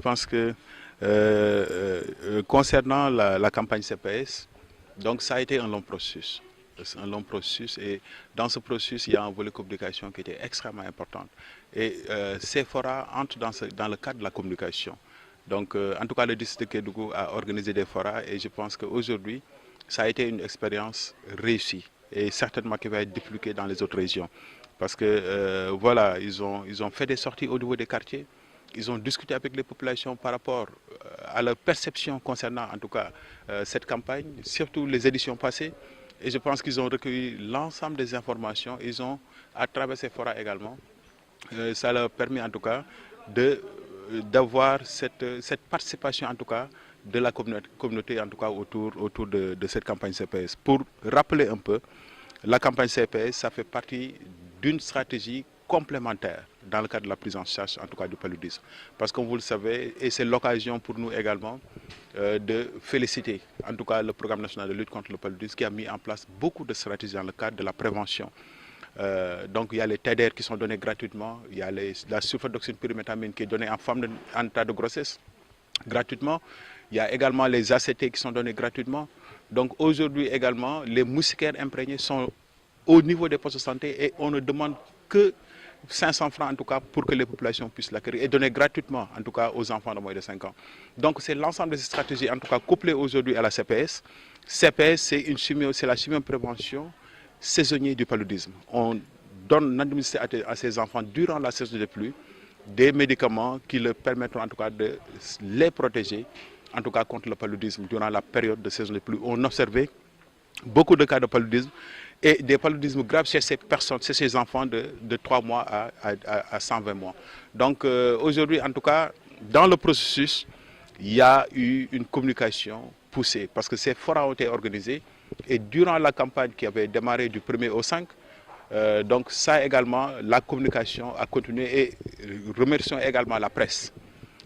pense que concernant la campagne CPS, donc ça a été un long processus. Un long processus et dans ce processus, il y a un volet communication qui était extrêmement important. Et ces forats entrent dans le cadre de la communication. Donc en tout cas, le district de Kédougou a organisé des forats et je pense qu'aujourd'hui, ça a été une expérience réussie et certainement qui va être dupliquée dans les autres régions. Parce que voilà, ils ont fait des sorties au niveau des quartiers. Ils ont discuté avec les populations par rapport à leur perception concernant en tout cas cette campagne, surtout les éditions passées. Et je pense qu'ils ont recueilli l'ensemble des informations. Ils ont, à travers ces forats également, ça leur permet en tout cas d'avoir cette participation en tout cas de la communauté en tout cas autour de cette campagne CPS. Pour rappeler un peu, la campagne CPS, ça fait partie d'une stratégie complémentaire dans le cadre de la prise en charge, en tout cas du paludisme. Parce que vous le savez, et c'est l'occasion pour nous également de féliciter, en tout cas le programme national de lutte contre le paludisme qui a mis en place beaucoup de stratégies dans le cadre de la prévention. Donc il y a les TEDR qui sont donnés gratuitement, il y a la sulfadoxine pyrimétamine qui est donnée en femme en état de grossesse gratuitement, il y a également les ACT qui sont donnés gratuitement. Donc aujourd'hui également, les moustiquaires imprégnés sont au niveau des postes de santé et on ne demande que 500 francs en tout cas pour que les populations puissent l'acquérir et donner gratuitement en tout cas aux enfants de moins de 5 ans. Donc c'est l'ensemble de ces stratégies en tout cas couplées aujourd'hui à la CPS. CPS c'est la chimioprévention saisonnière du paludisme. On administre à ces enfants durant la saison de pluie des médicaments qui leur permettront en tout cas de les protéger en tout cas contre le paludisme durant la période de saison de pluie. On observait beaucoup de cas de paludisme et des paludismes graves chez ces personnes, chez ces enfants de 3 mois à 120 mois. Donc aujourd'hui, en tout cas, dans le processus, il y a eu une communication poussée parce que ces forats ont été organisés et durant la campagne qui avait démarré du 1er au 5, donc ça également, la communication a continué et remercions également la presse.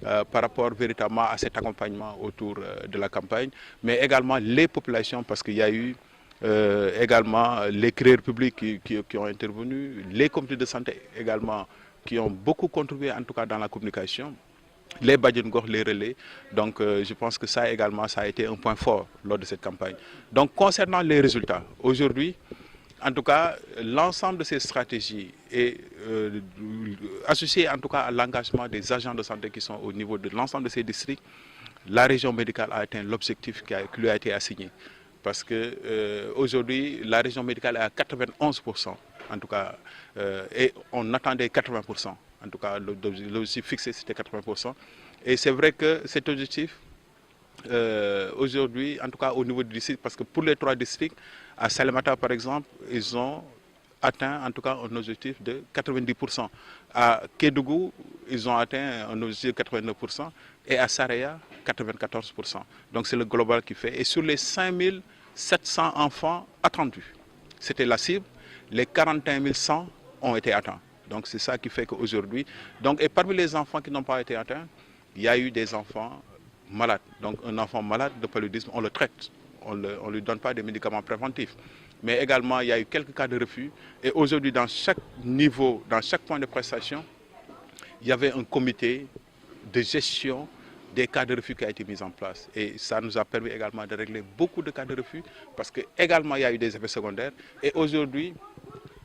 Par rapport véritablement à cet accompagnement autour de la campagne, mais également les populations parce qu'il y a eu également les créateurs publics qui ont intervenu, les comités de santé également qui ont beaucoup contribué en tout cas dans la communication, les Badjengor, les relais. Donc je pense que ça également, ça a été un point fort lors de cette campagne. Donc concernant les résultats, aujourd'hui, en tout cas, l'ensemble de ces stratégies est associé en tout cas à l'engagement des agents de santé qui sont au niveau de l'ensemble de ces districts. La région médicale a atteint l'objectif qui lui a été assigné. Parce qu'aujourd'hui, la région médicale est à 91%, en tout cas, et on attendait 80%. En tout cas, l'objectif fixé, c'était 80%. Et c'est vrai que cet objectif, aujourd'hui, en tout cas au niveau du district, parce que pour les 3 districts, à Salemata par exemple, ils ont atteint en tout cas un objectif de 90%. À Kédougou, ils ont atteint un objectif de 89% et à Saraya, 94%. Donc c'est le global qui fait. Et sur les 5700 enfants attendus, c'était la cible, les 41 100 ont été atteints. Donc c'est ça qui fait qu'aujourd'hui, et parmi les enfants qui n'ont pas été atteints, il y a eu des enfants malades. Donc un enfant malade de paludisme, on le traite. On ne lui donne pas des médicaments préventifs. Mais également, il y a eu quelques cas de refus. Et aujourd'hui, dans chaque niveau, dans chaque point de prestation, il y avait un comité de gestion des cas de refus qui a été mis en place. Et ça nous a permis également de régler beaucoup de cas de refus parce qu'également, il y a eu des effets secondaires. Et aujourd'hui,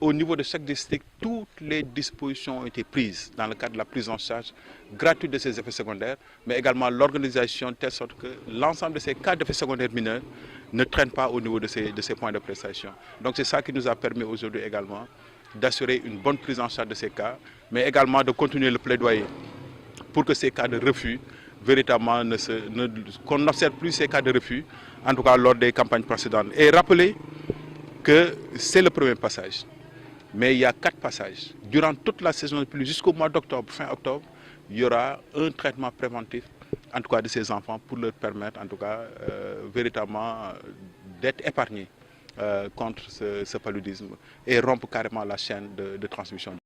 au niveau de chaque district, toutes les dispositions ont été prises dans le cadre de la prise en charge gratuite de ces effets secondaires, mais également l'organisation de telle sorte que l'ensemble de ces cas d'effets secondaires mineurs ne traînent pas au niveau de ces points de prestation. Donc c'est ça qui nous a permis aujourd'hui également d'assurer une bonne prise en charge de ces cas, mais également de continuer le plaidoyer pour que ces cas de refus, véritablement, qu'on n'observe plus ces cas de refus, en tout cas lors des campagnes précédentes. Et rappeler que c'est le premier passage. Mais il y a 4 passages. Durant toute la saison de pluie, jusqu'au mois d'octobre, fin octobre, il y aura un traitement préventif, en tout cas de ces enfants, pour leur permettre, en tout cas, véritablement d'être épargnés contre ce paludisme et rompre carrément la chaîne de transmission.